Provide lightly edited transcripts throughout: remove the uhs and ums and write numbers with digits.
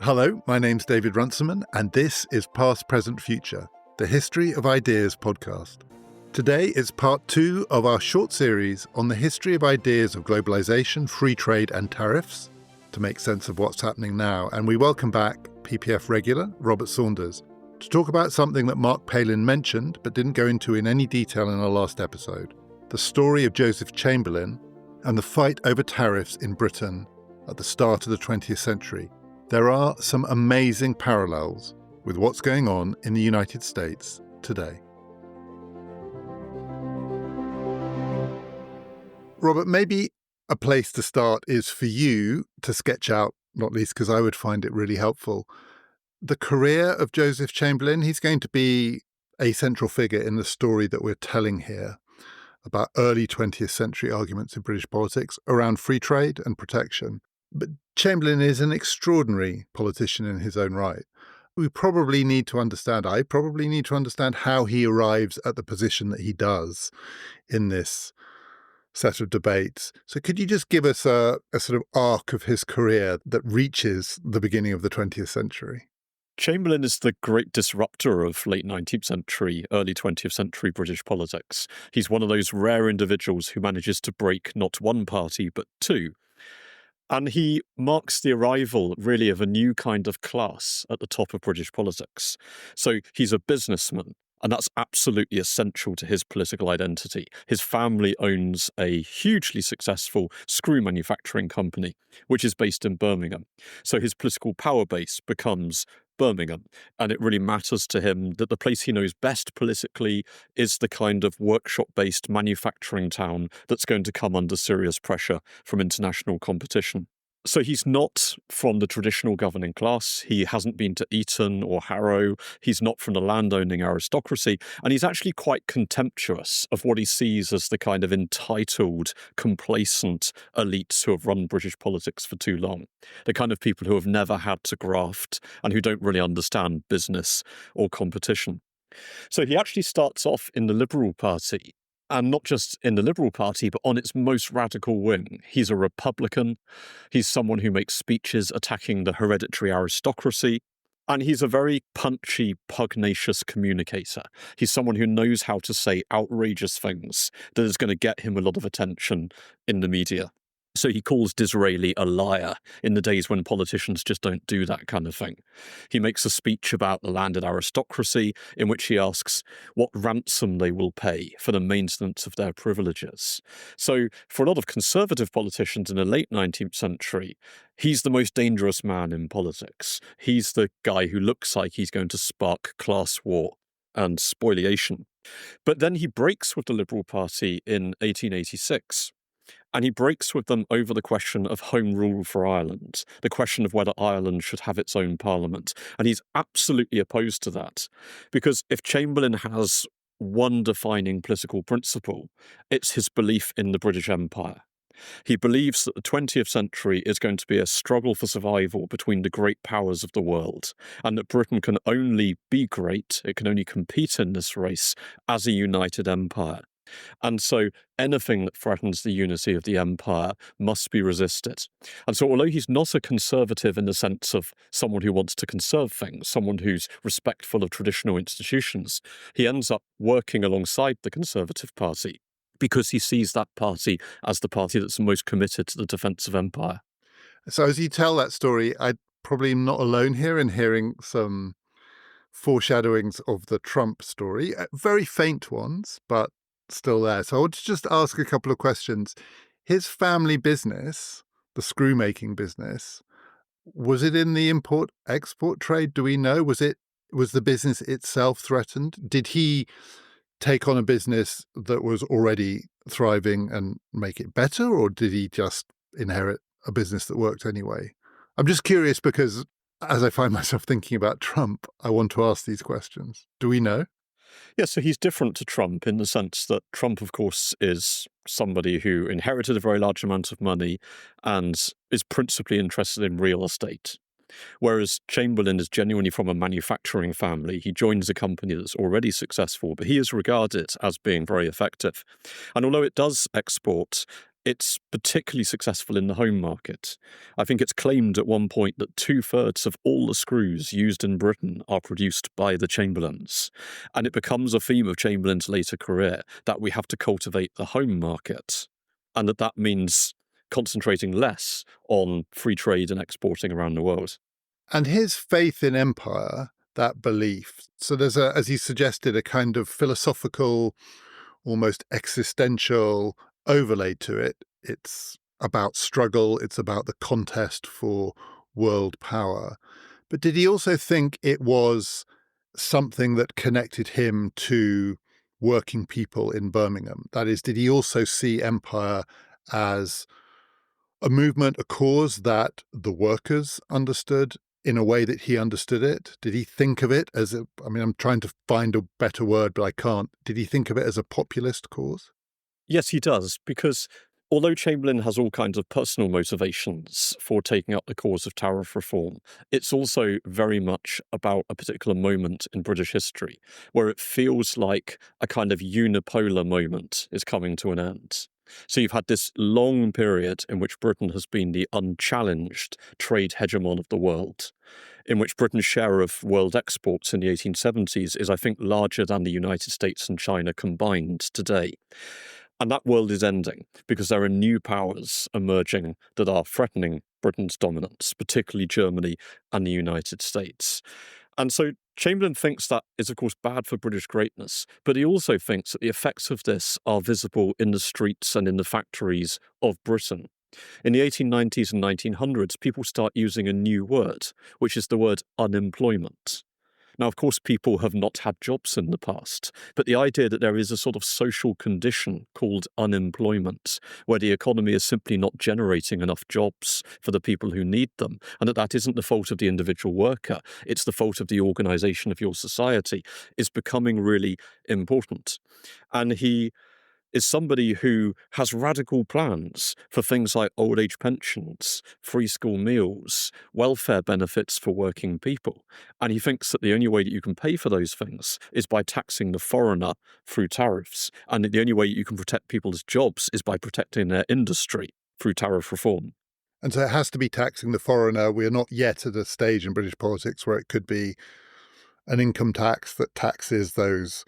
Hello, my name's David Runciman, and this is Past, Present, Future, the History of Ideas podcast. Today is part 2 of our short series on the history of ideas of globalisation, free trade and tariffs, to make sense of what's happening now. And we welcome back PPF regular Robert Saunders to talk about something that Mark Palin mentioned but didn't go into in any detail in our last episode, the story of Joseph Chamberlain and the fight over tariffs in Britain at the start of the 20th century. There are some amazing parallels with what's going on in the United States today. Robert, maybe a place to start is for you to sketch out, not least because I would find it really helpful, the career of Joseph Chamberlain. He's going to be a central figure in the story that we're telling here about early 20th century arguments in British politics around free trade and protection. But Chamberlain is an extraordinary politician in his own right. I probably need to understand how he arrives at the position that he does in this set of debates. So could you just give us a sort of arc of his career that reaches the beginning of the 20th century? Chamberlain is the great disruptor of late 19th century, early 20th century British politics. He's one of those rare individuals who manages to break not one party, but two. And he marks the arrival, really, of a new kind of class at the top of British politics. So he's a businessman, and that's absolutely essential to his political identity. His family owns a hugely successful screw manufacturing company, which is based in Birmingham. So his political power base becomes Birmingham, and it really matters to him that the place he knows best politically is the kind of workshop-based manufacturing town that's going to come under serious pressure from international competition. So he's not from the traditional governing class. He hasn't been to Eton or Harrow. He's not from the landowning aristocracy. And he's actually quite contemptuous of what he sees as the kind of entitled, complacent elites who have run British politics for too long. The kind of people who have never had to graft and who don't really understand business or competition. So he actually starts off in the Liberal Party. And not just in the Liberal Party, but on its most radical wing. He's a Republican. He's someone who makes speeches attacking the hereditary aristocracy. And he's a very punchy, pugnacious communicator. He's someone who knows how to say outrageous things that is going to get him a lot of attention in the media. So he calls Disraeli a liar in the days when politicians just don't do that kind of thing. He makes a speech about the landed aristocracy in which he asks what ransom they will pay for the maintenance of their privileges. So for a lot of conservative politicians in the late 19th century, he's the most dangerous man in politics. He's the guy who looks like he's going to spark class war and spoliation. But then he breaks with the Liberal Party in 1886. And he breaks with them over the question of home rule for Ireland, the question of whether Ireland should have its own parliament. And he's absolutely opposed to that, because if Chamberlain has one defining political principle, it's his belief in the British Empire. He believes that the 20th century is going to be a struggle for survival between the great powers of the world, and that Britain can only be great, it can only compete in this race as a united empire. And so anything that threatens the unity of the empire must be resisted. And so although he's not a conservative in the sense of someone who wants to conserve things, someone who's respectful of traditional institutions, he ends up working alongside the Conservative Party because he sees that party as the party that's most committed to the defence of empire. So as you tell that story, I'm probably not alone here in hearing some foreshadowings of the Trump story, very faint ones, but still there. So I want to just ask a couple of questions. His family business, the screw making business, was it in the import-export trade? Do we know? Was the business itself threatened? Did he take on a business that was already thriving and make it better, or did he just inherit a business that worked anyway? I'm just curious because as I find myself thinking about Trump, I want to ask these questions. Do we know? Yeah, so he's different to Trump in the sense that Trump, of course, is somebody who inherited a very large amount of money and is principally interested in real estate. Whereas Chamberlain is genuinely from a manufacturing family. He joins a company that's already successful, but he is regarded as being very effective. And although it does export, it's particularly successful in the home market. I think it's claimed at one point that 2/3 of all the screws used in Britain are produced by the Chamberlains. And it becomes a theme of Chamberlain's later career that we have to cultivate the home market, and that means concentrating less on free trade and exporting around the world. And his faith in empire, that belief, so there's as you suggested, a kind of philosophical, almost existential overlay to it. It's about struggle, it's about the contest for world power. But did he also think it was something that connected him to working people in Birmingham? That is, did he also see empire as a movement, a cause that the workers understood in a way that he understood it? Did he think of it as I'm trying to find a better word, but I can't. Did he think of it as a populist cause? Yes, he does, because although Chamberlain has all kinds of personal motivations for taking up the cause of tariff reform, it's also very much about a particular moment in British history where it feels like a kind of unipolar moment is coming to an end. So you've had this long period in which Britain has been the unchallenged trade hegemon of the world, in which Britain's share of world exports in the 1870s is, I think, larger than the United States and China combined today. And that world is ending because there are new powers emerging that are threatening Britain's dominance, particularly Germany and the United States. And so Chamberlain thinks that is, of course, bad for British greatness, but he also thinks that the effects of this are visible in the streets and in the factories of Britain. In the 1890s and 1900s, people start using a new word, which is the word unemployment. Now, of course, people have not had jobs in the past, but the idea that there is a sort of social condition called unemployment, where the economy is simply not generating enough jobs for the people who need them, and that isn't the fault of the individual worker, it's the fault of the organisation of your society, is becoming really important. And he is somebody who has radical plans for things like old age pensions, free school meals, welfare benefits for working people. And he thinks that the only way that you can pay for those things is by taxing the foreigner through tariffs. And that the only way you can protect people's jobs is by protecting their industry through tariff reform. And so it has to be taxing the foreigner. We're not yet at a stage in British politics where it could be an income tax that taxes those,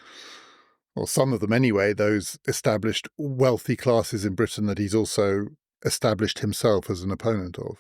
or some of them anyway, those established wealthy classes in Britain that he's also established himself as an opponent of.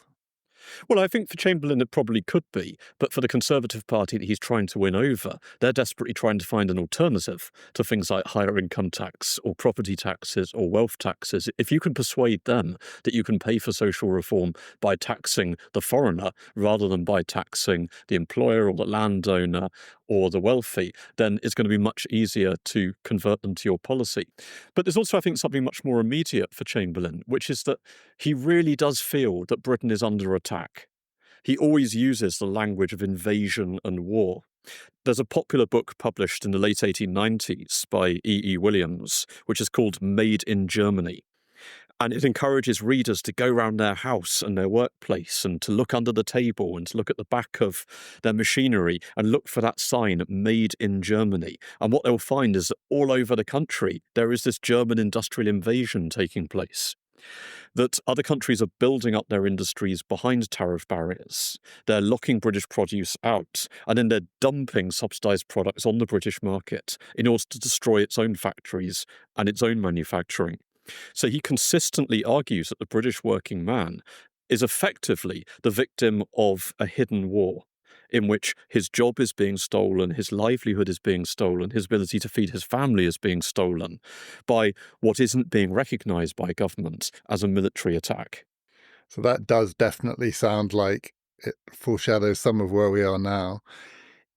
Well, I think for Chamberlain it probably could be, but for the Conservative Party that he's trying to win over, they're desperately trying to find an alternative to things like higher income tax or property taxes or wealth taxes. If you can persuade them that you can pay for social reform by taxing the foreigner rather than by taxing the employer or the landowner or the wealthy, then it's going to be much easier to convert them to your policy. But there's also, I think, something much more immediate for Chamberlain, which is that he really does feel that Britain is under attack. He always uses the language of invasion and war. There's a popular book published in the late 1890s by E. E. Williams, which is called Made in Germany. And it encourages readers to go round their house and their workplace and to look under the table and to look at the back of their machinery and look for that sign, Made in Germany. And what they'll find is that all over the country, there is this German industrial invasion taking place. That other countries are building up their industries behind tariff barriers. They're locking British produce out, and then they're dumping subsidised products on the British market in order to destroy its own factories and its own manufacturing. So he consistently argues that the British working man is effectively the victim of a hidden war in which his job is being stolen, his livelihood is being stolen, his ability to feed his family is being stolen by what isn't being recognised by government as a military attack. So that does definitely sound like it foreshadows some of where we are now.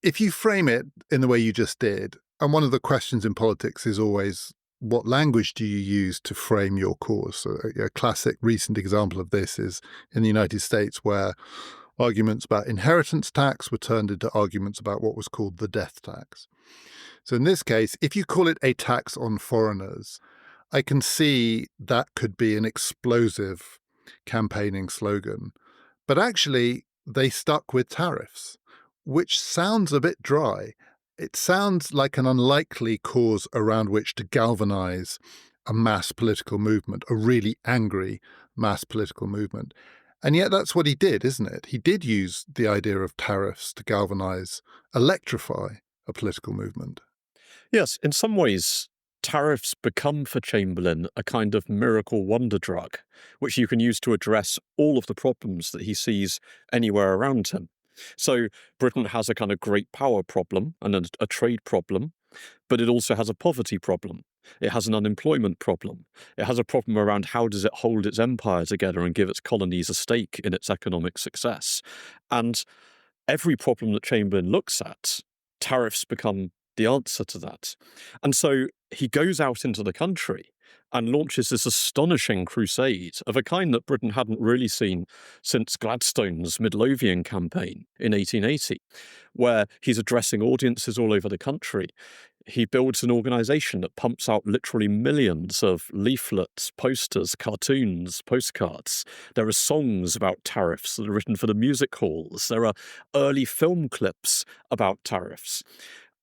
If you frame it in the way you just did, and one of the questions in politics is always, what language do you use to frame your cause? So a classic recent example of this is in the United States, where arguments about inheritance tax were turned into arguments about what was called the death tax. So in this case, if you call it a tax on foreigners, I can see that could be an explosive campaigning slogan. But actually, they stuck with tariffs, which sounds a bit dry. It sounds like an unlikely cause around which to galvanize a mass political movement, a really angry mass political movement. And yet that's what he did, isn't it? He did use the idea of tariffs to galvanize, electrify a political movement. Yes, in some ways, tariffs become for Chamberlain a kind of miracle wonder drug, which you can use to address all of the problems that he sees anywhere around him. So Britain has a kind of great power problem and a trade problem, but it also has a poverty problem. It has an unemployment problem. It has a problem around how does it hold its empire together and give its colonies a stake in its economic success. And every problem that Chamberlain looks at, tariffs become the answer to that. And so he goes out into the country and launches this astonishing crusade of a kind that Britain hadn't really seen since Gladstone's Midlothian campaign in 1880, where he's addressing audiences all over the country. He builds an organisation that pumps out literally millions of leaflets, posters, cartoons, postcards. There are songs about tariffs that are written for the music halls. There are early film clips about tariffs.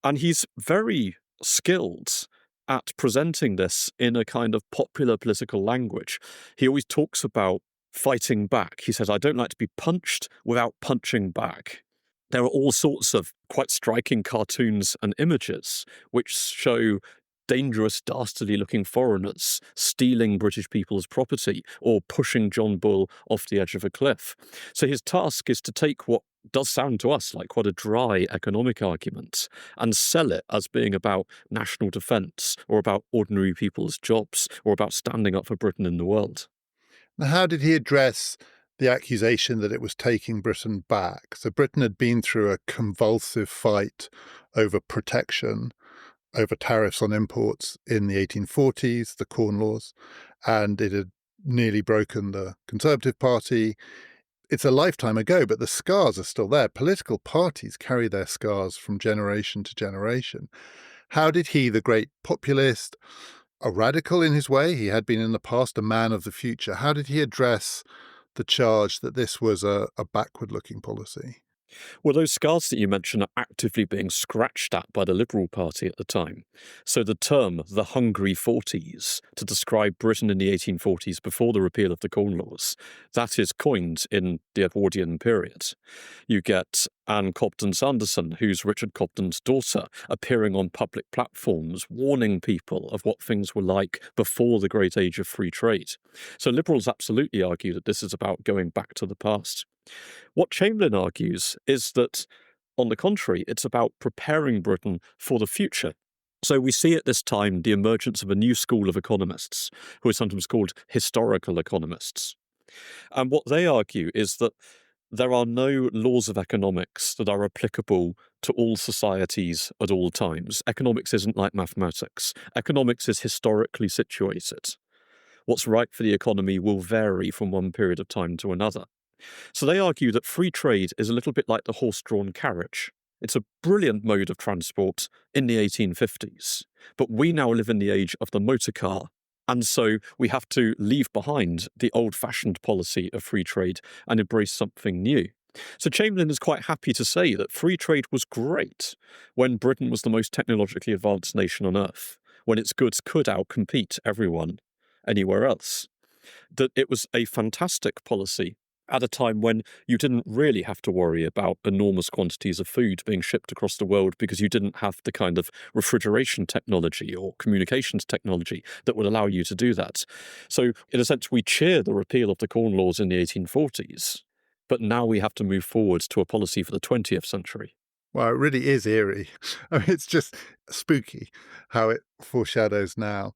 And he's very skilled at presenting this in a kind of popular political language. He always talks about fighting back. He says, I don't like to be punched without punching back. There are all sorts of quite striking cartoons and images which show dangerous, dastardly looking foreigners stealing British people's property or pushing John Bull off the edge of a cliff. So his task is to take what does sound to us like quite a dry economic argument and sell it as being about national defence or about ordinary people's jobs or about standing up for Britain in the world. Now, how did he address the accusation that it was taking Britain back? So Britain had been through a convulsive fight over protection, over tariffs on imports in the 1840s, the Corn Laws, and it had nearly broken the Conservative Party. It's a lifetime ago, but the scars are still there. Political parties carry their scars from generation to generation. How did he, the great populist, a radical in his way, he had been in the past a man of the future, how did he address the charge that this was a backward-looking policy? Well, those scars that you mention are actively being scratched at by the Liberal Party at the time. So the term the Hungry Forties to describe Britain in the 1840s before the repeal of the Corn Laws, that is coined in the Edwardian period. You get Anne Cobden Sanderson, who's Richard Cobden's daughter, appearing on public platforms, warning people of what things were like before the great age of free trade. So Liberals absolutely argue that this is about going back to the past. What Chamberlain argues is that, on the contrary, it's about preparing Britain for the future. So we see at this time the emergence of a new school of economists, who are sometimes called historical economists. And what they argue is that there are no laws of economics that are applicable to all societies at all times. Economics isn't like mathematics. Economics is historically situated. What's right for the economy will vary from one period of time to another. So they argue that free trade is a little bit like the horse-drawn carriage. It's a brilliant mode of transport in the 1850s, but we now live in the age of the motor car, and so we have to leave behind the old-fashioned policy of free trade and embrace something new. So Chamberlain is quite happy to say that free trade was great when Britain was the most technologically advanced nation on earth, when its goods could outcompete everyone anywhere else. That it was a fantastic policy at a time when you didn't really have to worry about enormous quantities of food being shipped across the world because you didn't have the kind of refrigeration technology or communications technology that would allow you to do that. So, in a sense, we cheer the repeal of the Corn Laws in the 1840s, but now we have to move forward to a policy for the 20th century. Well, it really is eerie. I mean, it's just spooky how it foreshadows now.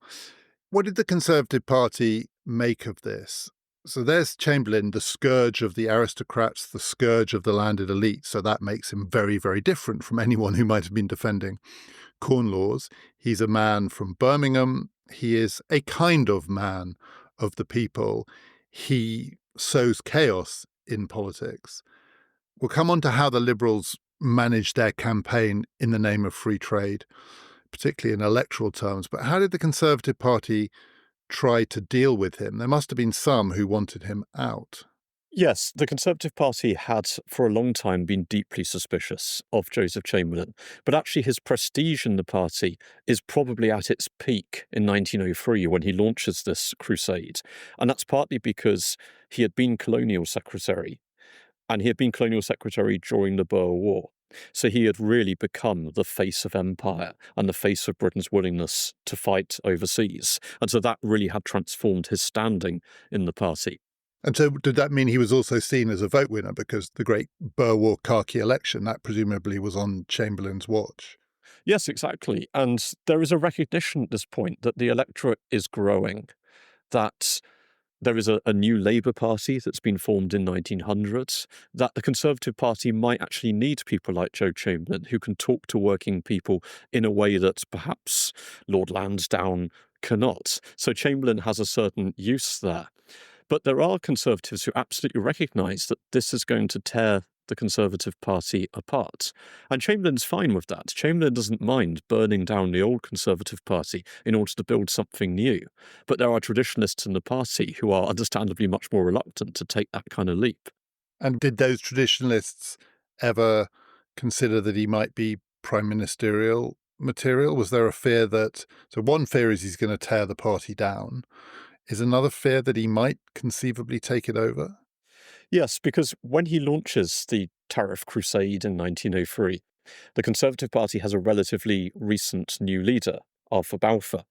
What did the Conservative Party make of this? So there's Chamberlain, the scourge of the aristocrats, the scourge of the landed elite. So that makes him very, very different from anyone who might have been defending Corn Laws. He's a man from Birmingham. He is a kind of man of the people. He sows chaos in politics. We'll come on to how the Liberals managed their campaign in the name of free trade, particularly in electoral terms. But how did the Conservative Party try to deal with him? There must have been some who wanted him out. Yes, the Conservative Party had for a long time been deeply suspicious of Joseph Chamberlain, but actually his prestige in the party is probably at its peak in 1903 when he launches this crusade. And that's partly because he had been colonial secretary, and he had been colonial secretary during the Boer War. So he had really become the face of empire and the face of Britain's willingness to fight overseas. And so that really had transformed his standing in the party. And so did that mean he was also seen as a vote winner because the great Boer War khaki election, that presumably was on Chamberlain's watch? Yes, exactly. And there is a recognition at this point that the electorate is growing, that there is a new Labour Party that's been formed in 1900s, that the Conservative Party might actually need people like Joe Chamberlain who can talk to working people in a way that perhaps Lord Lansdowne cannot. So Chamberlain has a certain use there. But there are Conservatives who absolutely recognise that this is going to tear the Conservative Party apart. And Chamberlain's fine with that. Chamberlain doesn't mind burning down the old Conservative Party in order to build something new. But there are traditionalists in the party who are understandably much more reluctant to take that kind of leap. And did those traditionalists ever consider that he might be prime ministerial material? Was there a fear that, so one fear is he's going to tear the party down. Is another fear that he might conceivably take it over? Yes, because when he launches the Tariff Crusade in 1903, the Conservative Party has a relatively recent new leader, Arthur Balfour.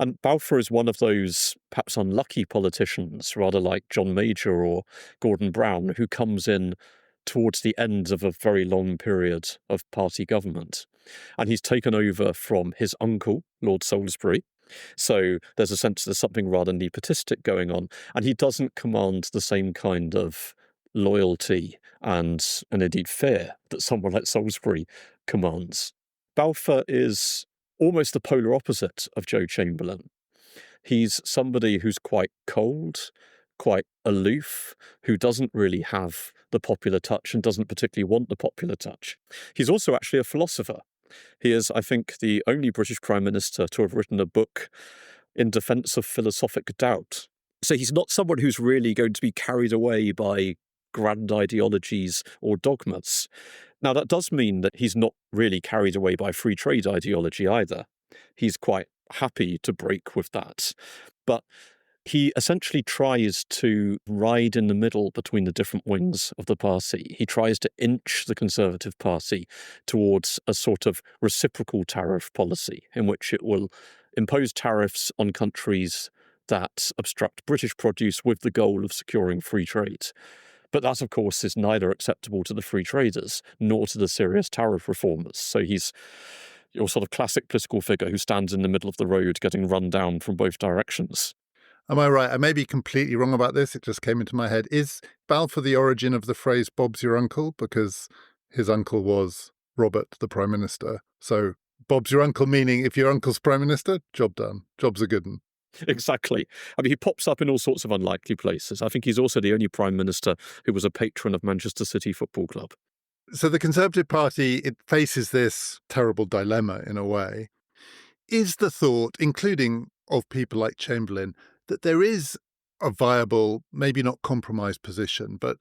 And Balfour is one of those perhaps unlucky politicians, rather like John Major or Gordon Brown, who comes in towards the end of a very long period of party government. And he's taken over from his uncle, Lord Salisbury. So there's a sense there's something rather nepotistic going on. And he doesn't command the same kind of loyalty and indeed fear that someone like Salisbury commands. Balfour is almost the polar opposite of Joe Chamberlain. He's somebody who's quite cold, quite aloof, who doesn't really have the popular touch and doesn't particularly want the popular touch. He's also actually a philosopher. He is, I think, the only British Prime Minister to have written a book in defence of philosophic doubt. So he's not someone who's really going to be carried away by grand ideologies or dogmas. Now, that does mean that he's not really carried away by free trade ideology either. He's quite happy to break with that. But he essentially tries to ride in the middle between the different wings of the party. He tries to inch the Conservative Party towards a sort of reciprocal tariff policy in which it will impose tariffs on countries that obstruct British produce with the goal of securing free trade. But that, of course, is neither acceptable to the free traders nor to the serious tariff reformers. So he's your sort of classic political figure who stands in the middle of the road getting run down from both directions. Am I right? I may be completely wrong about this. It just came into my head. Is Balfour the origin of the phrase Bob's your uncle? Because his uncle was Robert, the Prime Minister. So Bob's your uncle, meaning if your uncle's Prime Minister, job done. Job's a good one. Exactly. I mean, he pops up in all sorts of unlikely places. I think he's also the only Prime Minister who was a patron of Manchester City Football Club. So the Conservative Party, it faces this terrible dilemma in a way. Is the thought, including of people like Chamberlain, that there is a viable, maybe not compromised position, but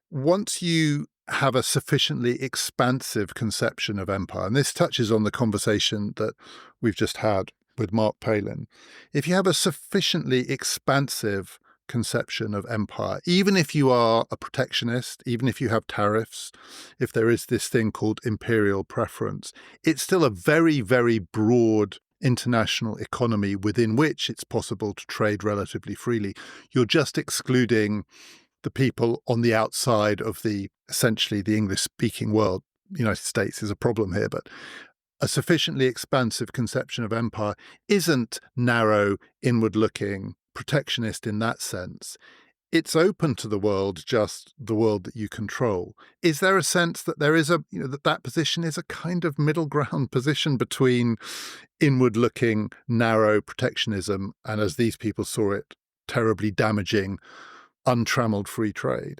once you have a sufficiently expansive conception of empire, and this touches on the conversation that we've just had with Mark Palin, if you have a sufficiently expansive conception of empire, even if you are a protectionist, even if you have tariffs, if there is this thing called imperial preference, it's still a very, very broad international economy within which it's possible to trade relatively freely. You're just excluding the people on the outside of essentially the English-speaking world. The United States is a problem here, but a sufficiently expansive conception of empire isn't narrow, inward-looking, protectionist in that sense. It's open to the world, just the world that you control. Is there a sense that there is that position is a kind of middle ground position between inward-looking, narrow protectionism and, as these people saw it, terribly damaging, untrammeled free trade?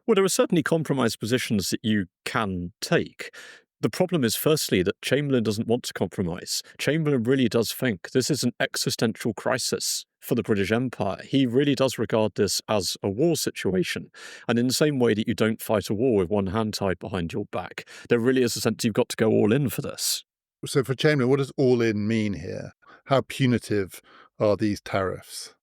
Well, there are certainly compromise positions that you can take. The problem is, firstly, that Chamberlain doesn't want to compromise. Chamberlain really does think this is an existential crisis for the British Empire. He really does regard this as a war situation. And in the same way that you don't fight a war with one hand tied behind your back, there really is a sense you've got to go all in for this. So for Chamberlain, what does all in mean here? How punitive are these tariffs?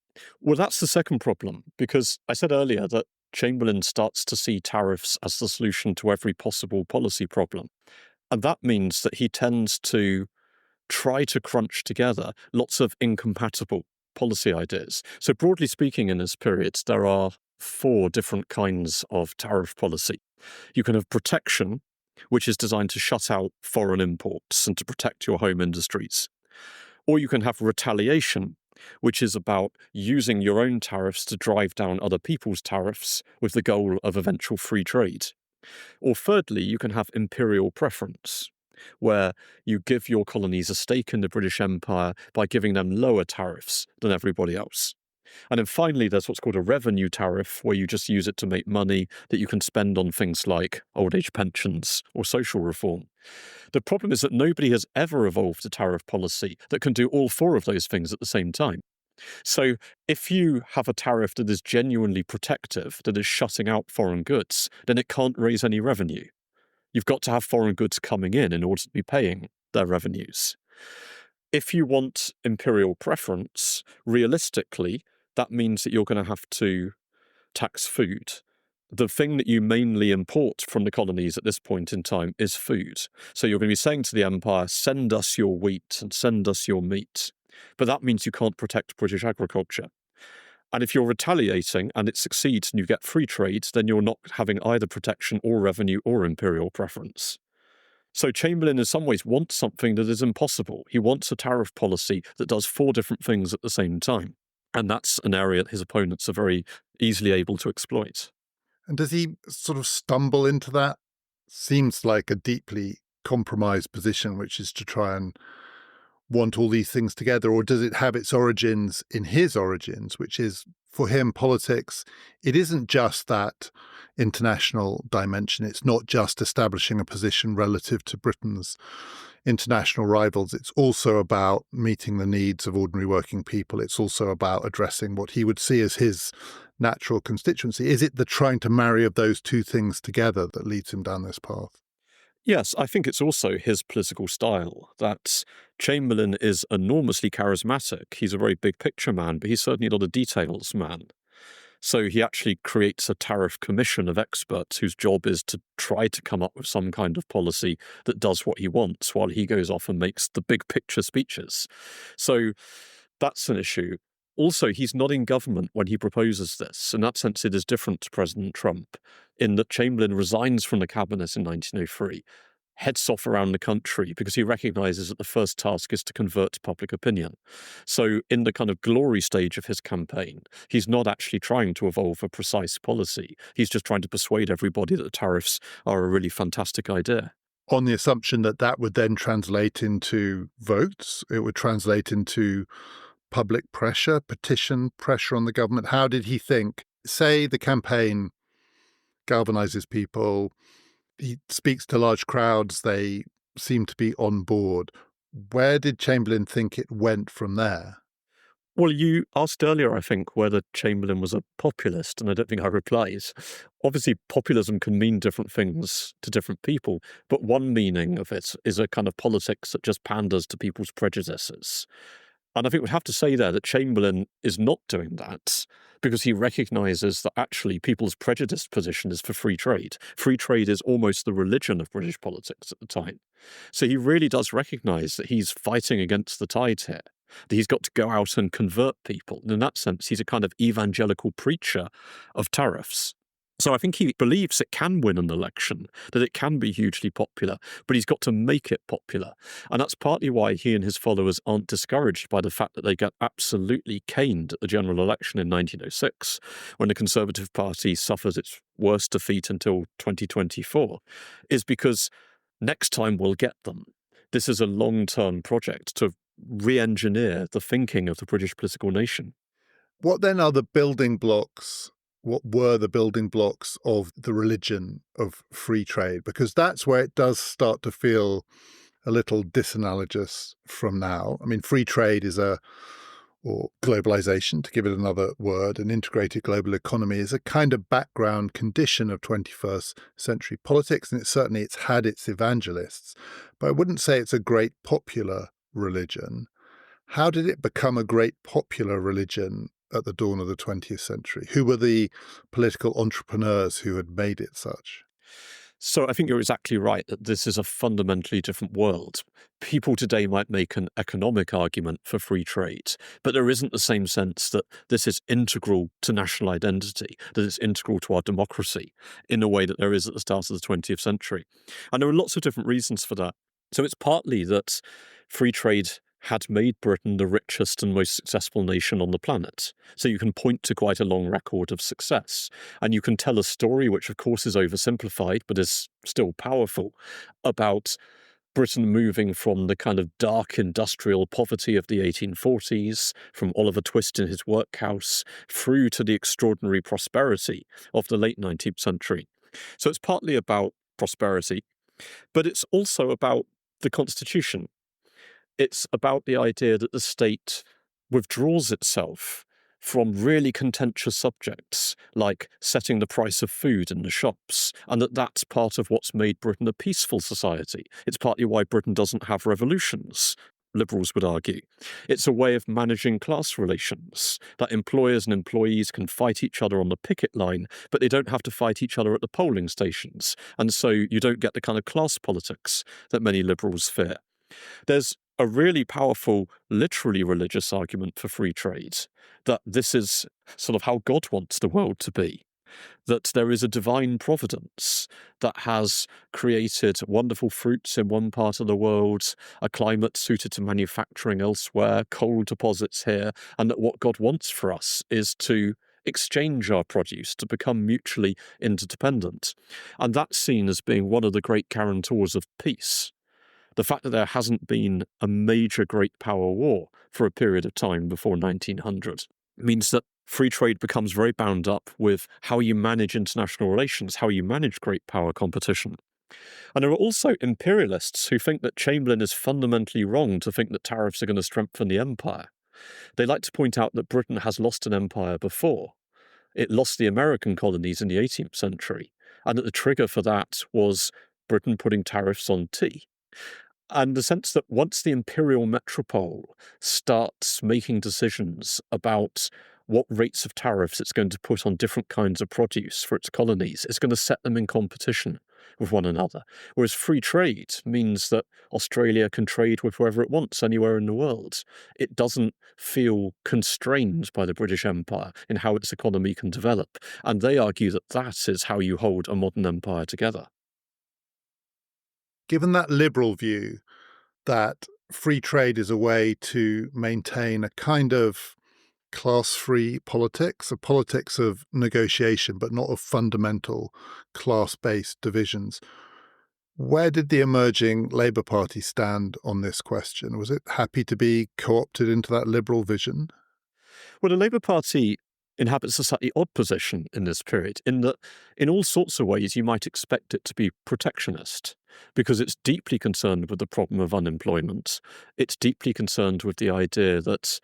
Well, that's the second problem, because I said earlier that Chamberlain starts to see tariffs as the solution to every possible policy problem. And that means that he tends to try to crunch together lots of incompatible policy ideas. So, broadly speaking, in this period, there are four different kinds of tariff policy. You can have protection, which is designed to shut out foreign imports and to protect your home industries. Or you can have retaliation, which is about using your own tariffs to drive down other people's tariffs with the goal of eventual free trade. Or thirdly, you can have imperial preference, where you give your colonies a stake in the British Empire by giving them lower tariffs than everybody else. And then finally, there's what's called a revenue tariff, where you just use it to make money that you can spend on things like old age pensions or social reform. The problem is that nobody has ever evolved a tariff policy that can do all four of those things at the same time. So if you have a tariff that is genuinely protective, that is shutting out foreign goods, then it can't raise any revenue. You've got to have foreign goods coming in order to be paying their revenues. If you want imperial preference, realistically, that means that you're going to have to tax food. The thing that you mainly import from the colonies at this point in time is food. So you're going to be saying to the empire, send us your wheat and send us your meat. But that means you can't protect British agriculture. And if you're retaliating and it succeeds and you get free trade, then you're not having either protection or revenue or imperial preference. So Chamberlain in some ways wants something that is impossible. He wants a tariff policy that does four different things at the same time. And that's an area his opponents are very easily able to exploit. And does he sort of stumble into that? Seems like a deeply compromised position, which is to try and want all these things together, or does it have its origins in his origins, which is, for him, politics, it isn't just that international dimension. It's not just establishing a position relative to Britain's international rivals. It's also about meeting the needs of ordinary working people. It's also about addressing what he would see as his natural constituency. Is it the trying to marry of those two things together that leads him down this path? Yes, I think it's also his political style that Chamberlain is enormously charismatic. He's a very big picture man, but he's certainly not a details man. So he actually creates a tariff commission of experts whose job is to try to come up with some kind of policy that does what he wants while he goes off and makes the big picture speeches. So that's an issue. Also, he's not in government when he proposes this. In that sense, it is different to President Trump, in that Chamberlain resigns from the cabinet in 1903, heads off around the country because he recognizes that the first task is to convert public opinion. So in the kind of glory stage of his campaign, he's not actually trying to evolve a precise policy. He's just trying to persuade everybody that the tariffs are a really fantastic idea. On the assumption that that would then translate into votes, it would translate into public pressure, petition pressure on the government. How did he think? Say the campaign galvanizes people, he speaks to large crowds, they seem to be on board. Where did Chamberlain think it went from there? Well, you asked earlier, I think, whether Chamberlain was a populist, and I don't think I replied. Obviously, populism can mean different things to different people, but one meaning of it is a kind of politics that just panders to people's prejudices. And I think we'd have to say there that Chamberlain is not doing that because he recognises that actually people's prejudiced position is for free trade. Free trade is almost the religion of British politics at the time. So he really does recognise that he's fighting against the tide here, that he's got to go out and convert people. And in that sense, he's a kind of evangelical preacher of tariffs. So I think he believes it can win an election, that it can be hugely popular, but he's got to make it popular. And that's partly why he and his followers aren't discouraged by the fact that they get absolutely caned at the general election in 1906, when the Conservative Party suffers its worst defeat until 2024, is because next time we'll get them. This is a long-term project to re-engineer the thinking of the British political nation. What then are the building blocks what were the building blocks of the religion of free trade? Because that's where it does start to feel a little disanalogous from now. I mean, free trade or globalization, to give it another word, an integrated global economy is a kind of background condition of 21st century politics, and it's had its evangelists. But I wouldn't say it's a great popular religion. How did it become a great popular religion at the dawn of the 20th century? Who were the political entrepreneurs who had made it such? So I think you're exactly right that this is a fundamentally different world. People today might make an economic argument for free trade, but there isn't the same sense that this is integral to national identity, that it's integral to our democracy in a way that there is at the start of the 20th century. And there are lots of different reasons for that. So it's partly that free trade had made Britain the richest and most successful nation on the planet. So you can point to quite a long record of success. And you can tell a story, which of course is oversimplified, but is still powerful, about Britain moving from the kind of dark industrial poverty of the 1840s, from Oliver Twist in his workhouse, through to the extraordinary prosperity of the late 19th century. So it's partly about prosperity, but it's also about the Constitution. It's about the idea that the state withdraws itself from really contentious subjects like setting the price of food in the shops, and that's part of what's made Britain a peaceful society. It's partly why Britain doesn't have revolutions, liberals would argue. It's a way of managing class relations, that employers and employees can fight each other on the picket line, but they don't have to fight each other at the polling stations. And so you don't get the kind of class politics that many liberals fear. There's a really powerful, literally religious argument for free trade, that this is sort of how God wants the world to be, that there is a divine providence that has created wonderful fruits in one part of the world, a climate suited to manufacturing elsewhere, coal deposits here, and that what God wants for us is to exchange our produce, to become mutually interdependent. And that's seen as being one of the great guarantors of peace. The fact that there hasn't been a major great power war for a period of time before 1900 means that free trade becomes very bound up with how you manage international relations, how you manage great power competition. And there are also imperialists who think that Chamberlain is fundamentally wrong to think that tariffs are going to strengthen the empire. They like to point out that Britain has lost an empire before. It lost the American colonies in the 18th century, and that the trigger for that was Britain putting tariffs on tea. And the sense that once the imperial metropole starts making decisions about what rates of tariffs it's going to put on different kinds of produce for its colonies, it's going to set them in competition with one another. Whereas free trade means that Australia can trade with whoever it wants anywhere in the world. It doesn't feel constrained by the British Empire in how its economy can develop. And they argue that that is how you hold a modern empire together. Given that liberal view that free trade is a way to maintain a kind of class-free politics, a politics of negotiation, but not of fundamental class-based divisions, where did the emerging Labour Party stand on this question? Was it happy to be co-opted into that liberal vision? Well, the Labour Party inhabits a slightly odd position in this period, in that in all sorts of ways you might expect it to be protectionist, because it's deeply concerned with the problem of unemployment. It's deeply concerned with the idea that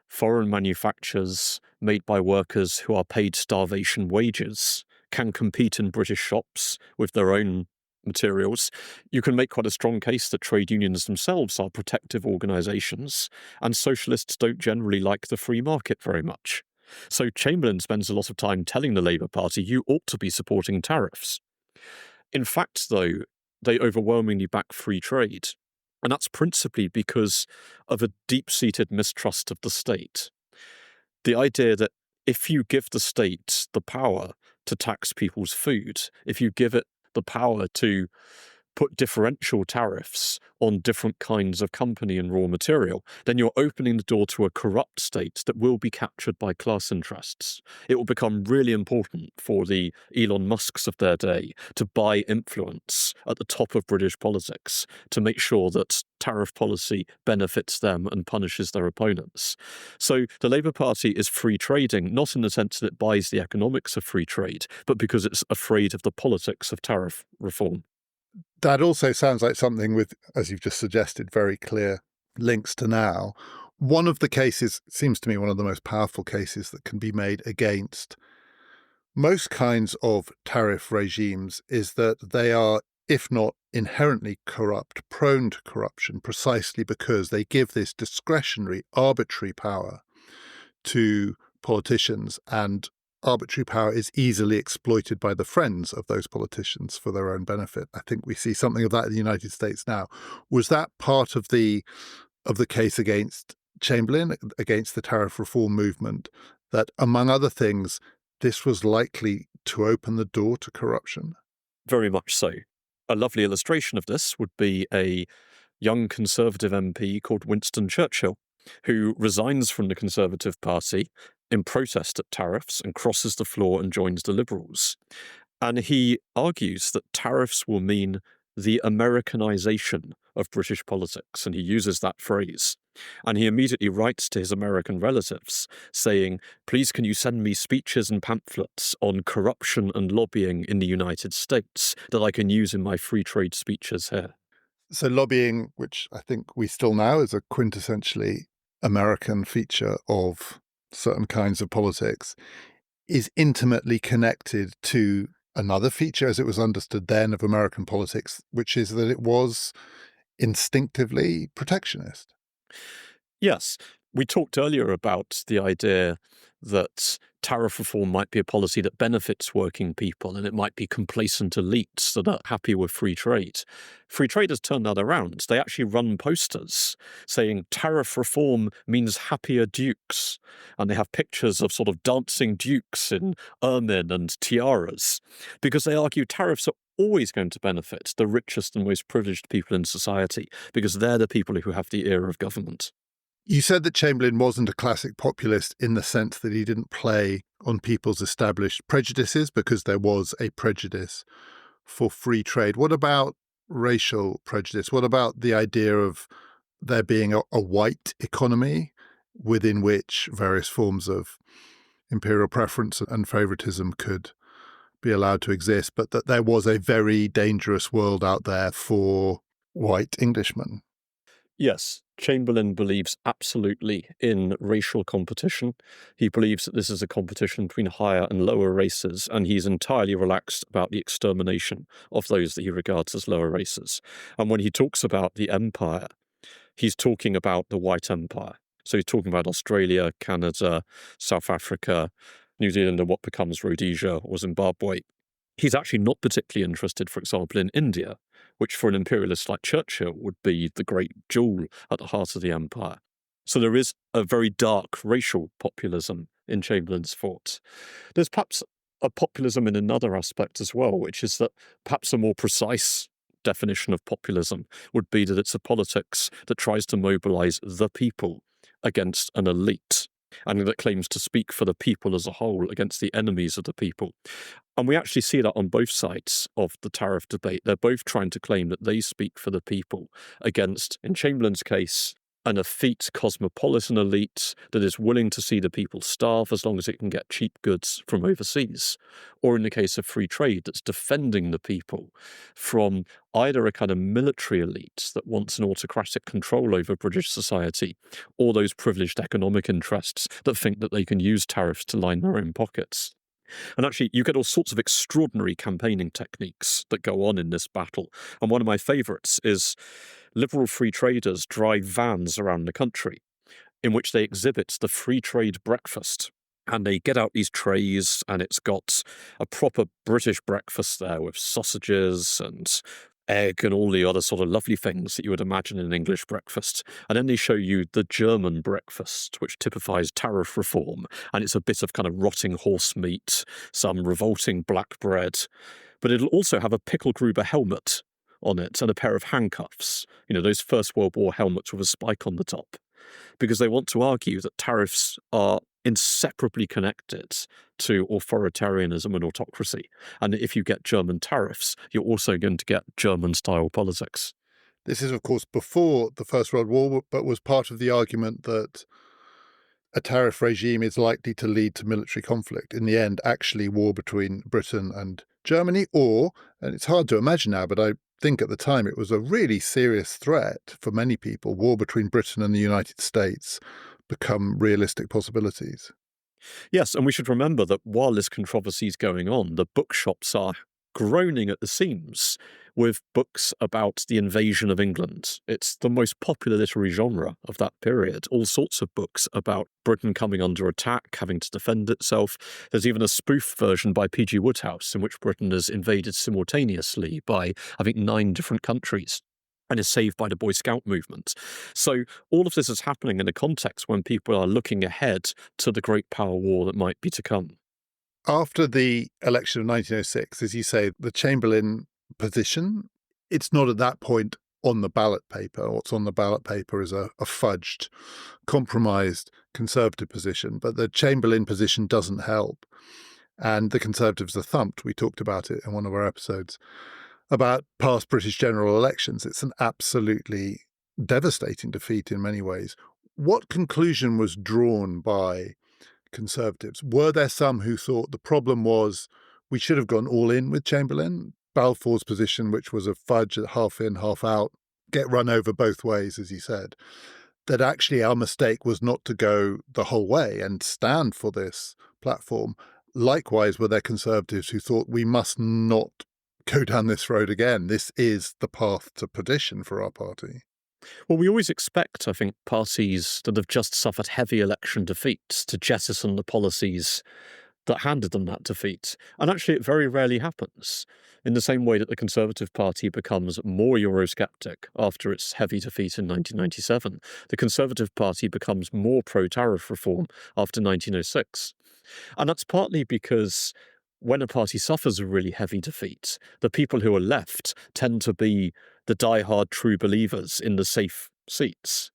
foreign manufactures made by workers who are paid starvation wages can compete in British shops with their own materials. You can make quite a strong case that trade unions themselves are protective organisations, and socialists don't generally like the free market very much. So Chamberlain spends a lot of time telling the Labour Party, you ought to be supporting tariffs. In fact, though, they overwhelmingly back free trade. And that's principally because of a deep-seated mistrust of the state. The idea that if you give the state the power to tax people's food, if you give it the power to put differential tariffs on different kinds of company and raw material, then you're opening the door to a corrupt state that will be captured by class interests. It will become really important for the Elon Musks of their day to buy influence at the top of British politics to make sure that tariff policy benefits them and punishes their opponents. So the Labour Party is free trading, not in the sense that it buys the economics of free trade, but because it's afraid of the politics of tariff reform. That also sounds like something with, as you've just suggested, very clear links to now. One of the cases, seems to me one of the most powerful cases that can be made against most kinds of tariff regimes is that they are, if not inherently corrupt, prone to corruption precisely because they give this discretionary, arbitrary power to politicians, and arbitrary power is easily exploited by the friends of those politicians for their own benefit. I think we see something of that in the United States now. Was that part of the case against Chamberlain, against the tariff reform movement, that among other things, this was likely to open the door to corruption? Very much so. A lovely illustration of this would be a young Conservative MP called Winston Churchill, who resigns from the Conservative Party in protest at tariffs and crosses the floor and joins the Liberals. And he argues that tariffs will mean the Americanization of British politics, and he uses that phrase. And he immediately writes to his American relatives saying, please can you send me speeches and pamphlets on corruption and lobbying in the United States that I can use in my free trade speeches here. So lobbying, which I think we still know is a quintessentially American feature of certain kinds of politics, is intimately connected to another feature, as it was understood then, of American politics, which is that it was instinctively protectionist. Yes, we talked earlier about the idea that tariff reform might be a policy that benefits working people and it might be complacent elites that are happy with free trade. Free trade has turned that around. They actually run posters saying tariff reform means happier dukes. And they have pictures of sort of dancing dukes in ermine and tiaras because they argue tariffs are always going to benefit the richest and most privileged people in society because they're the people who have the ear of government. You said that Chamberlain wasn't a classic populist in the sense that he didn't play on people's established prejudices because there was a prejudice for free trade. What about racial prejudice? What about the idea of there being a white economy within which various forms of imperial preference and favoritism could be allowed to exist, but that there was a very dangerous world out there for white Englishmen? Yes, Chamberlain believes absolutely in racial competition. He believes that this is a competition between higher and lower races, and he's entirely relaxed about the extermination of those that he regards as lower races. And when he talks about the empire, he's talking about the white empire. So he's talking about Australia, Canada, South Africa, New Zealand, and what becomes Rhodesia or Zimbabwe. He's actually not particularly interested, for example, in India, which for an imperialist like Churchill would be the great jewel at the heart of the empire. So there is a very dark racial populism in Chamberlain's thought. There's perhaps a populism in another aspect as well, which is that perhaps a more precise definition of populism would be that it's a politics that tries to mobilize the people against an elite, and that claims to speak for the people as a whole against the enemies of the people. And we actually see that on both sides of the tariff debate. They're both trying to claim that they speak for the people against, in Chamberlain's case, an effete cosmopolitan elite that is willing to see the people starve as long as it can get cheap goods from overseas. Or in the case of free trade, that's defending the people from either a kind of military elite that wants an autocratic control over British society, or those privileged economic interests that think that they can use tariffs to line their own pockets. And actually, you get all sorts of extraordinary campaigning techniques that go on in this battle. And one of my favourites is liberal free traders drive vans around the country in which they exhibit the free trade breakfast. And they get out these trays, and it's got a proper British breakfast there with sausages and egg and all the other sort of lovely things that you would imagine in an English breakfast. And then they show you the German breakfast, which typifies tariff reform. And it's a bit of kind of rotting horse meat, some revolting black bread. But it'll also have a pickle Gruber helmet on it and a pair of handcuffs, those First World War helmets with a spike on the top, because they want to argue that tariffs are inseparably connected to authoritarianism and autocracy. And if you get German tariffs, you're also going to get German-style politics. This is, of course, before the First World War, but was part of the argument that a tariff regime is likely to lead to military conflict. In the end, actually war between Britain and Germany, and it's hard to imagine now, but I think at the time it was a really serious threat for many people, war between Britain and the United States become realistic possibilities. Yes, and we should remember that while this controversy is going on, the bookshops are groaning at the seams with books about the invasion of England. It's the most popular literary genre of that period. All sorts of books about Britain coming under attack, having to defend itself. There's even a spoof version by P.G. Wodehouse in which Britain is invaded simultaneously by, I think, 9 different countries and is saved by the Boy Scout movement. So all of this is happening in a context when people are looking ahead to the great power war that might be to come. After the election of 1906, as you say, the Chamberlain position, it's not at that point on the ballot paper. What's on the ballot paper is a fudged, compromised Conservative position, but the Chamberlain position doesn't help. And the Conservatives are thumped. We talked about it in one of our episodes about past British general elections. It's an absolutely devastating defeat in many ways. What conclusion was drawn by Conservatives? Were there some who thought the problem was we should have gone all in with Chamberlain? Balfour's position, which was a fudge at half in, half out, get run over both ways, as you said, that actually our mistake was not to go the whole way and stand for this platform. Likewise, were there Conservatives who thought we must not go down this road again? This is the path to perdition for our party. Well, we always expect, I think, parties that have just suffered heavy election defeats to jettison the policies that handed them that defeat. And actually, it very rarely happens. In the same way that the Conservative Party becomes more Eurosceptic after its heavy defeat in 1997, the Conservative Party becomes more pro-tariff reform after 1906. And that's partly because when a party suffers a really heavy defeat, the people who are left tend to be the die-hard true believers in the safe seats.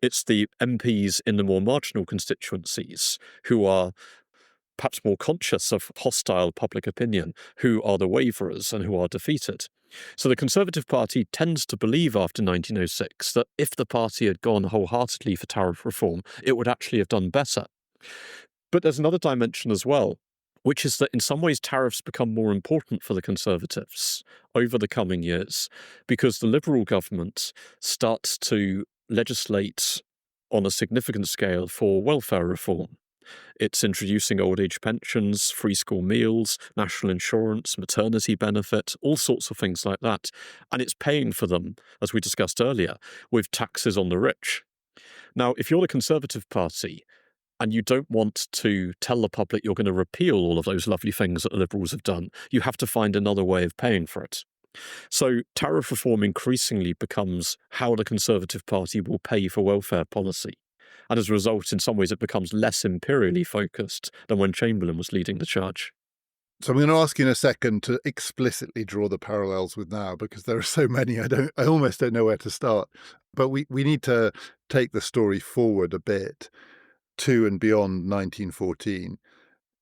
It's the MPs in the more marginal constituencies who are perhaps more conscious of hostile public opinion, who are the waverers and who are defeated. So the Conservative Party tends to believe after 1906 that if the party had gone wholeheartedly for tariff reform, it would actually have done better. But there's another dimension as well, which is that in some ways tariffs become more important for the Conservatives over the coming years because the Liberal government starts to legislate on a significant scale for welfare reform. It's introducing old age pensions, free school meals, national insurance, maternity benefit, all sorts of things like that. And it's paying for them, as we discussed earlier, with taxes on the rich. Now, if you're the Conservative Party and you don't want to tell the public you're going to repeal all of those lovely things that the Liberals have done, you have to find another way of paying for it. So tariff reform increasingly becomes how the Conservative Party will pay for welfare policy. And as a result, in some ways, it becomes less imperially focused than when Chamberlain was leading the charge. So I'm going to ask you in a second to explicitly draw the parallels with now, because there are so many, I almost don't know where to start. But we need to take the story forward a bit to and beyond 1914.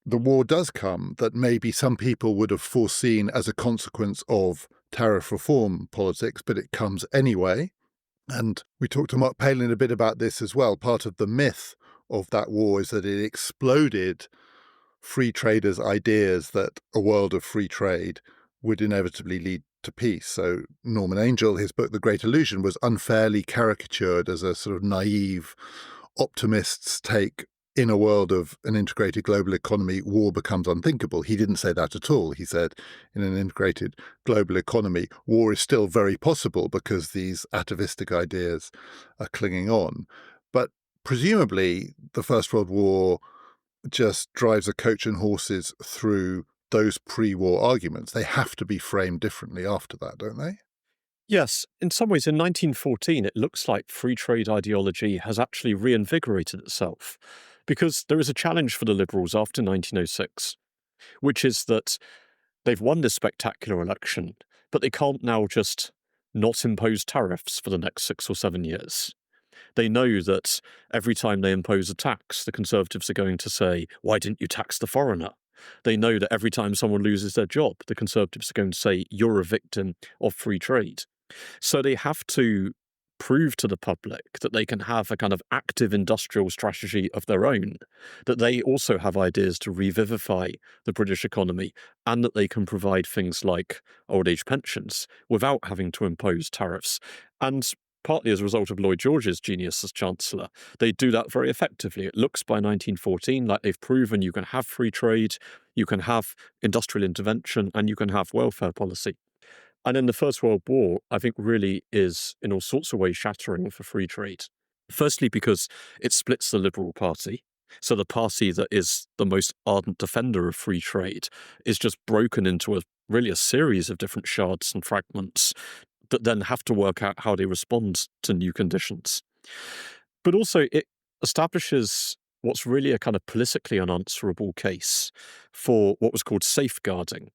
The war does come that maybe some people would have foreseen as a consequence of tariff reform politics, but it comes anyway. And we talked to Mark Palin a bit about this as well. Part of the myth of that war is that it exploded free traders' ideas that a world of free trade would inevitably lead to peace. So Norman Angell, his book The Great Illusion, was unfairly caricatured as a sort of naive optimist's take. In a world of an integrated global economy, war becomes unthinkable. He didn't say that at all. He said, in an integrated global economy, war is still very possible because these atavistic ideas are clinging on. But presumably, the First World War just drives a coach and horses through those pre-war arguments. They have to be framed differently after that, don't they? Yes, in some ways, in 1914, it looks like free trade ideology has actually reinvigorated itself, because there is a challenge for the Liberals after 1906, which is that they've won this spectacular election. But they can't now just not impose tariffs for the next 6 or 7 years. They know that every time they impose a tax, the Conservatives are going to say, why didn't you tax the foreigner? They know that every time someone loses their job, the Conservatives are going to say, you're a victim of free trade. So they have to prove to the public that they can have a kind of active industrial strategy of their own, that they also have ideas to revivify the British economy, and that they can provide things like old age pensions without having to impose tariffs. And partly as a result of Lloyd George's genius as Chancellor, they do that very effectively. It looks by 1914 like they've proven you can have free trade, you can have industrial intervention, and you can have welfare policy. And in the First World War, I think really is in all sorts of ways shattering for free trade. Firstly, because it splits the Liberal Party. So the party that is the most ardent defender of free trade is just broken into really a series of different shards and fragments that then have to work out how they respond to new conditions. But also it establishes what's really a kind of politically unanswerable case for what was called safeguarding.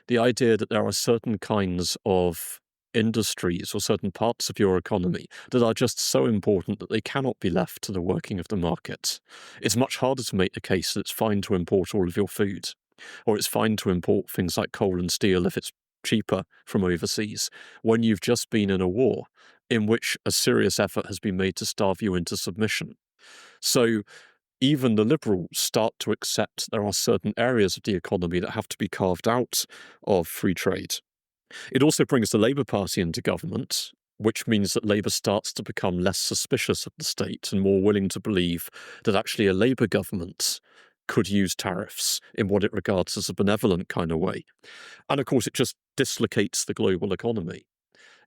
The idea that there are certain kinds of industries or certain parts of your economy that are just so important that they cannot be left to the working of the market. It's much harder to make the case that it's fine to import all of your food, or it's fine to import things like coal and steel if it's cheaper from overseas, when you've just been in a war in which a serious effort has been made to starve you into submission. So even the Liberals start to accept there are certain areas of the economy that have to be carved out of free trade. It also brings the Labour Party into government, which means that Labour starts to become less suspicious of the state and more willing to believe that actually a Labour government could use tariffs in what it regards as a benevolent kind of way. And of course, it just dislocates the global economy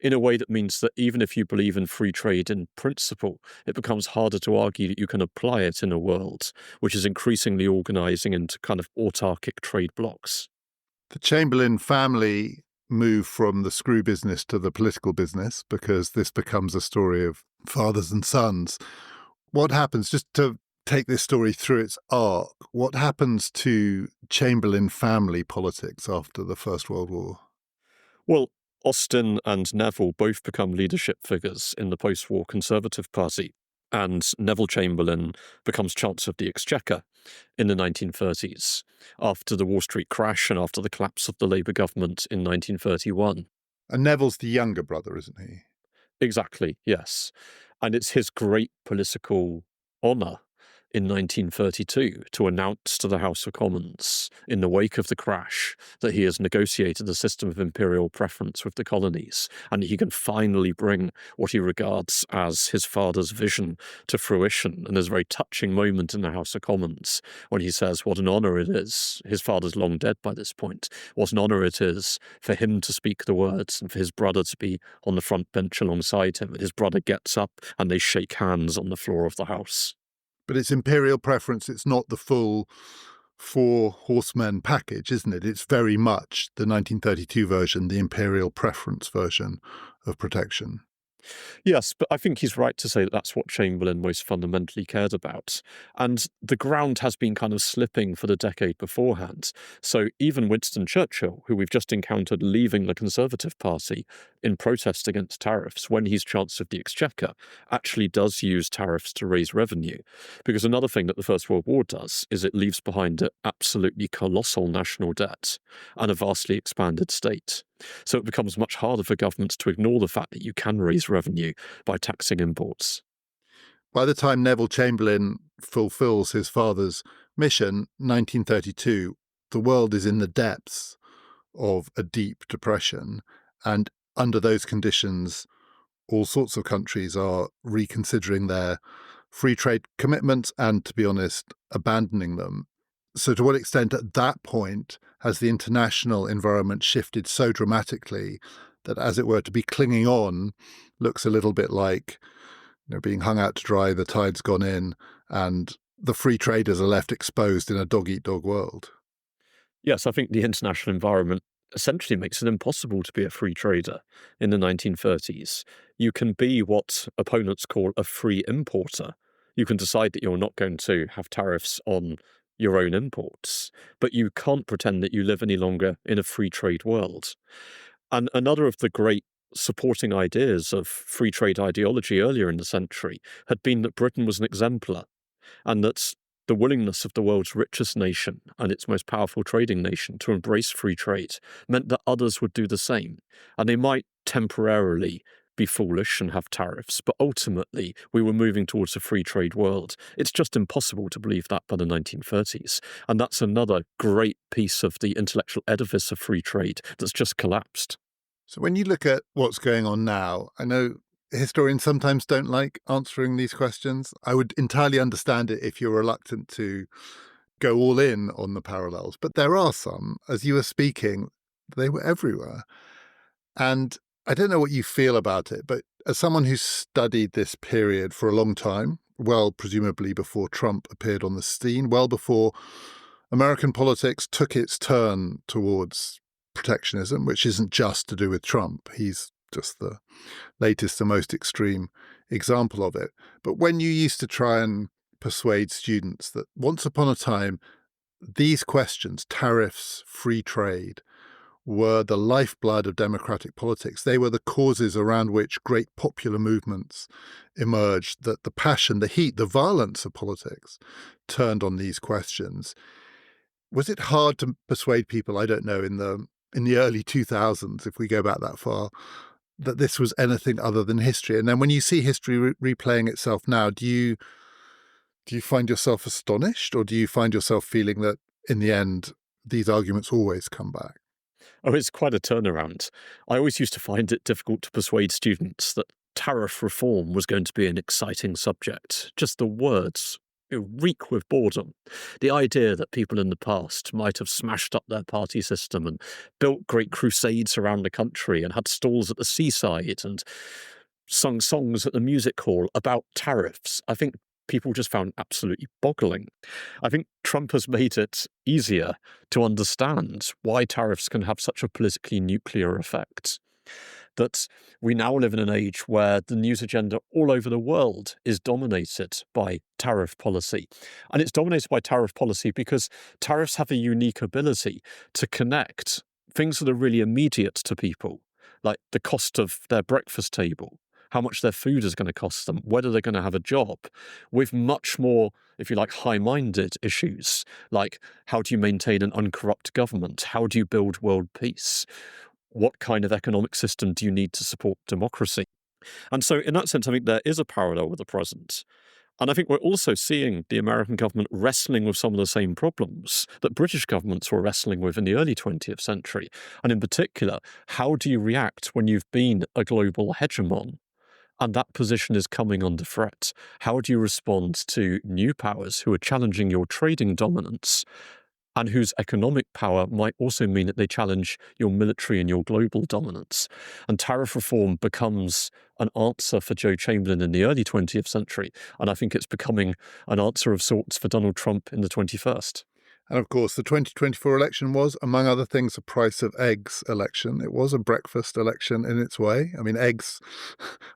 in a way that means that even if you believe in free trade in principle, it becomes harder to argue that you can apply it in a world which is increasingly organising into kind of autarkic trade blocs. The Chamberlain family move from the screw business to the political business because this becomes a story of fathers and sons. What happens, just to take this story through its arc, what happens to Chamberlain family politics after the First World War? Well, Austen and Neville both become leadership figures in the post-war Conservative Party, and Neville Chamberlain becomes Chancellor of the Exchequer in the 1930s, after the Wall Street crash and after the collapse of the Labour government in 1931. And Neville's the younger brother, isn't he? Exactly, yes. And it's his great political honour in 1932 to announce to the House of Commons, in the wake of the crash, that he has negotiated a system of imperial preference with the colonies, and he can finally bring what he regards as his father's vision to fruition. And there's a very touching moment in the House of Commons when he says what an honour it is, his father's long dead by this point, what an honour it is for him to speak the words and for his brother to be on the front bench alongside him. And his brother gets up and they shake hands on the floor of the House. But it's imperial preference. It's not the full four horsemen package, isn't it? It's very much the 1932 version, the imperial preference version of protection. Yes, but I think he's right to say that that's what Chamberlain most fundamentally cared about. And the ground has been kind of slipping for the decade beforehand. So even Winston Churchill, who we've just encountered leaving the Conservative Party in protest against tariffs when he's Chancellor of the Exchequer, actually does use tariffs to raise revenue. Because another thing that the First World War does is it leaves behind an absolutely colossal national debt and a vastly expanded state. So it becomes much harder for governments to ignore the fact that you can raise revenue by taxing imports. By the time Neville Chamberlain fulfills his father's mission, 1932, the world is in the depths of a deep depression. And under those conditions, all sorts of countries are reconsidering their free trade commitments and, to be honest, abandoning them. So to what extent at that point has the international environment shifted so dramatically that, as it were, to be clinging on looks a little bit like, being hung out to dry, the tide's gone in, and the free traders are left exposed in a dog-eat-dog world? Yes, I think the international environment essentially makes it impossible to be a free trader in the 1930s. You can be what opponents call a free importer. You can decide that you're not going to have tariffs on your own imports, but you can't pretend that you live any longer in a free trade world. And another of the great supporting ideas of free trade ideology earlier in the century had been that Britain was an exemplar, and that the willingness of the world's richest nation and its most powerful trading nation to embrace free trade meant that others would do the same. And they might temporarily be foolish and have tariffs, but ultimately we were moving towards a free trade world. It's just impossible to believe that by the 1930s. And that's another great piece of the intellectual edifice of free trade that's just collapsed. So when you look at what's going on now, I know historians sometimes don't like answering these questions. I would entirely understand it if you're reluctant to go all in on the parallels, but there are some. As you were speaking, they were everywhere. And I don't know what you feel about it, but as someone who's studied this period for a long time, well, presumably before Trump appeared on the scene, well before American politics took its turn towards protectionism, which isn't just to do with Trump. He's just the latest and most extreme example of it. But when you used to try and persuade students that once upon a time, these questions, tariffs, free trade, were the lifeblood of democratic politics. They were the causes around which great popular movements emerged, that the passion, the heat, the violence of politics turned on these questions. Was it hard to persuade people, I don't know, in the early 2000s, if we go back that far, that this was anything other than history? And then when you see history replaying itself now, do you find yourself astonished, or do you find yourself feeling that in the end, these arguments always come back? Oh, it's quite a turnaround. I always used to find it difficult to persuade students that tariff reform was going to be an exciting subject. Just the words reek with boredom. The idea that people in the past might have smashed up their party system and built great crusades around the country and had stalls at the seaside and sung songs at the music hall about tariffs, I think people just found absolutely boggling. I think Trump has made it easier to understand why tariffs can have such a politically nuclear effect. That we now live in an age where the news agenda all over the world is dominated by tariff policy. And it's dominated by tariff policy because tariffs have a unique ability to connect things that are really immediate to people, like the cost of their breakfast table, how much their food is going to cost them, whether they're going to have a job, with much more, if you like, high-minded issues, like how do you maintain an uncorrupt government? How do you build world peace? What kind of economic system do you need to support democracy? And so in that sense, I think there is a parallel with the present. And I think we're also seeing the American government wrestling with some of the same problems that British governments were wrestling with in the early 20th century. And in particular, how do you react when you've been a global hegemon and that position is coming under threat? How do you respond to new powers who are challenging your trading dominance and whose economic power might also mean that they challenge your military and your global dominance? And tariff reform becomes an answer for Joe Chamberlain in the early 20th century, and I think it's becoming an answer of sorts for Donald Trump in the 21st. And of course, the 2024 election was, among other things, a price of eggs election. It was a breakfast election in its way. I mean, eggs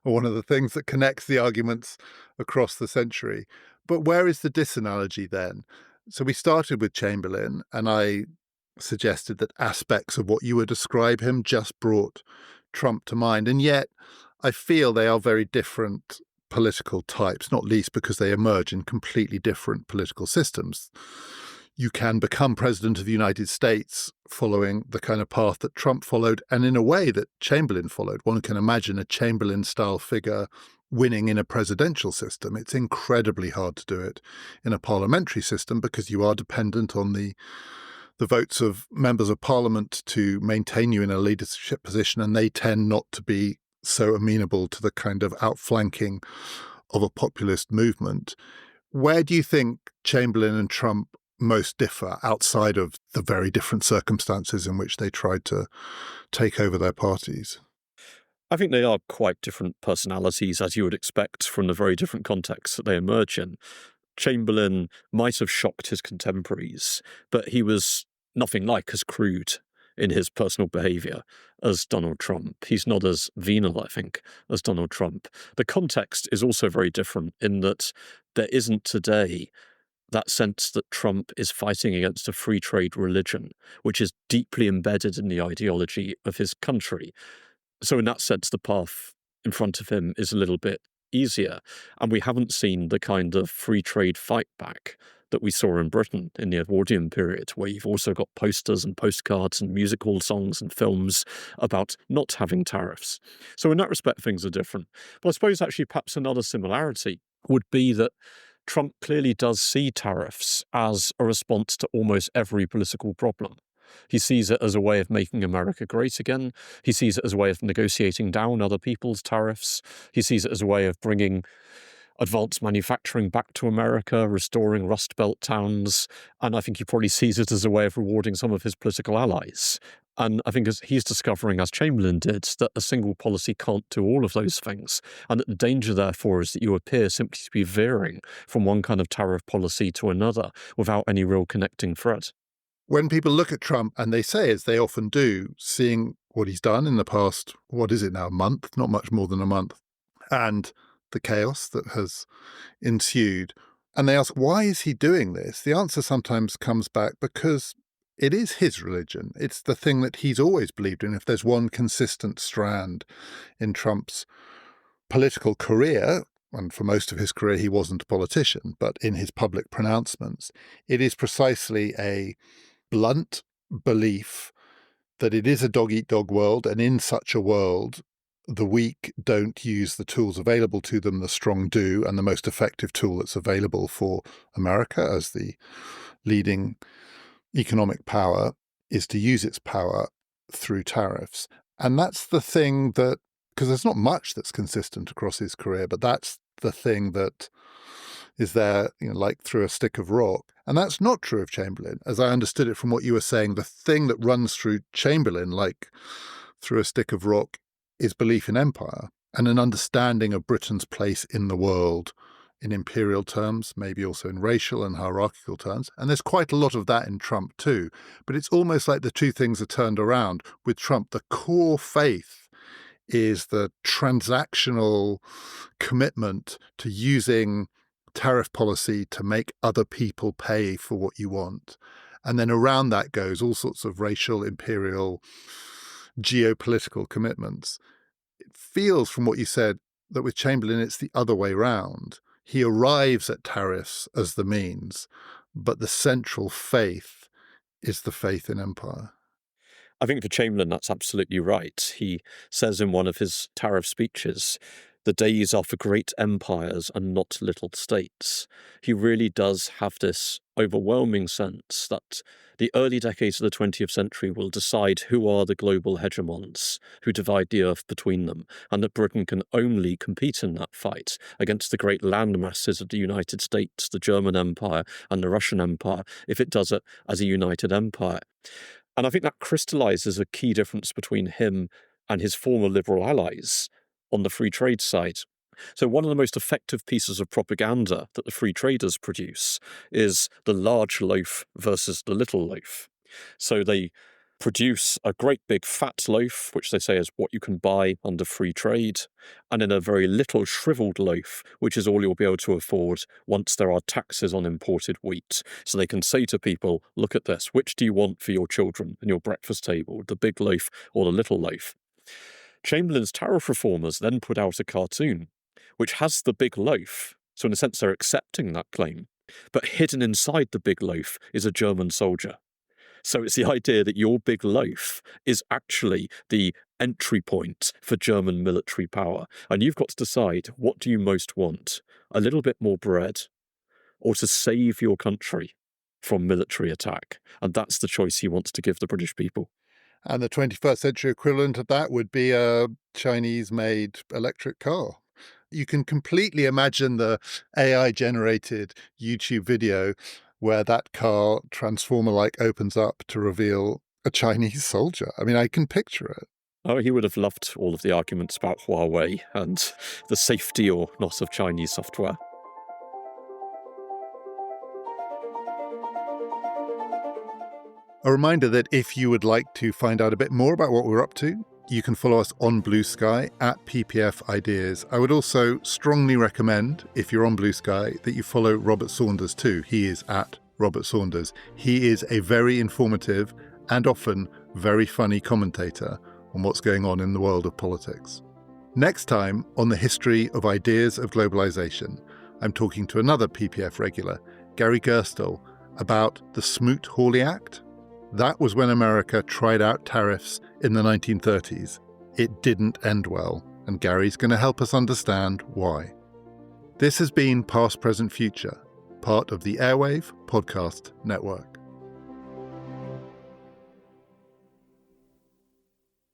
are one of the things that connects the arguments across the century. But where is the disanalogy then? So we started with Chamberlain, and I suggested that aspects of what you would describe him just brought Trump to mind. And yet I feel they are very different political types, not least because they emerge in completely different political systems. You can become president of the United States following the kind of path that Trump followed, and in a way that Chamberlain followed. One can imagine a Chamberlain-style figure winning in a presidential system. It's incredibly hard to do it in a parliamentary system because you are dependent on the votes of members of parliament to maintain you in a leadership position, and they tend not to be so amenable to the kind of outflanking of a populist movement. Where do you think Chamberlain and Trump most differ outside of the very different circumstances in which they tried to take over their parties? I think they are quite different personalities, as you would expect from the very different contexts that they emerge in. Chamberlain might have shocked his contemporaries, but he was nothing like as crude in his personal behaviour as Donald Trump. He's not as venal, I think, as Donald Trump. The context is also very different in that there isn't today that sense that Trump is fighting against a free trade religion, which is deeply embedded in the ideology of his country. So in that sense, the path in front of him is a little bit easier. And we haven't seen the kind of free trade fight back that we saw in Britain in the Edwardian period, where you've also got posters and postcards and music hall songs and films about not having tariffs. So in that respect, things are different. But I suppose actually perhaps another similarity would be that Trump clearly does see tariffs as a response to almost every political problem. He sees it as a way of making America great again. He sees it as a way of negotiating down other people's tariffs. He sees it as a way of bringing advanced manufacturing back to America, restoring Rust Belt towns. And I think he probably sees it as a way of rewarding some of his political allies. And I think as he's discovering, as Chamberlain did, that a single policy can't do all of those things. And that the danger, therefore, is that you appear simply to be veering from one kind of tariff policy to another without any real connecting thread. When people look at Trump, and they say, as they often do, seeing what he's done in the past, what is it now, a month, not much more than a month, and the chaos that has ensued, and they ask, why is he doing this? The answer sometimes comes back because it is his religion. It's the thing that he's always believed in. If there's one consistent strand in Trump's political career, and for most of his career he wasn't a politician, but in his public pronouncements, it is precisely a blunt belief that it is a dog-eat-dog world, and in such a world, the weak don't use the tools available to them, the strong do, and the most effective tool that's available for America as the leading economic power is to use its power through tariffs. And that's the thing that, because there's not much that's consistent across his career, but that's the thing that is there, like through a stick of rock. And that's not true of Chamberlain. As I understood it from what you were saying, the thing that runs through Chamberlain, like through a stick of rock, is belief in empire and an understanding of Britain's place in the world in imperial terms, maybe also in racial and hierarchical terms. And there's quite a lot of that in Trump too. But it's almost like the two things are turned around. With Trump, the core faith is the transactional commitment to using tariff policy to make other people pay for what you want. And then around that goes all sorts of racial, imperial, geopolitical commitments. It feels from what you said that with Chamberlain, it's the other way round. He arrives at tariffs as the means, but the central faith is the faith in empire. I think for Chamberlain, that's absolutely right. He says in one of his tariff speeches, the days are for great empires and not little states. He really does have this overwhelming sense that the early decades of the 20th century will decide who are the global hegemons who divide the earth between them, and that Britain can only compete in that fight against the great land masses of the United States, the German Empire, and the Russian Empire, if it does it as a united empire. And I think that crystallizes a key difference between him and his former liberal allies on the free trade side. So one of the most effective pieces of propaganda that the free traders produce is the large loaf versus the little loaf. So they produce a great big fat loaf, which they say is what you can buy under free trade, and then a very little shriveled loaf, which is all you'll be able to afford once there are taxes on imported wheat. So they can say to people, look at this, which do you want for your children and your breakfast table, the big loaf or the little loaf? Chamberlain's tariff reformers then put out a cartoon which has the big loaf, so in a sense they're accepting that claim, but hidden inside the big loaf is a German soldier. So it's the idea that your big loaf is actually the entry point for German military power. And you've got to decide, what do you most want? A little bit more bread, or to save your country from military attack? And that's the choice he wants to give the British people. And the 21st century equivalent of that would be a Chinese-made electric car. You can completely imagine the AI-generated YouTube video where that car, transformer-like, opens up to reveal a Chinese soldier. I mean, I can picture it. Oh, he would have loved all of the arguments about Huawei and the safety or not of Chinese software. A reminder that if you would like to find out a bit more about what we're up to, You can follow us on Blue Sky at PPF Ideas. I would also strongly recommend, if you're on Blue Sky, that you follow Robert Saunders too. He is at Robert Saunders. He is a very informative and often very funny commentator on what's going on in the world of politics. Next time on the history of Ideas of Globalisation, I'm talking to another PPF regular, Gary Gerstle, about the Smoot-Hawley Act. That was when America tried out tariffs in the 1930s. It didn't end well, and Gary's going to help us understand why. This has been Past, Present, Future, part of the Airwave Podcast Network.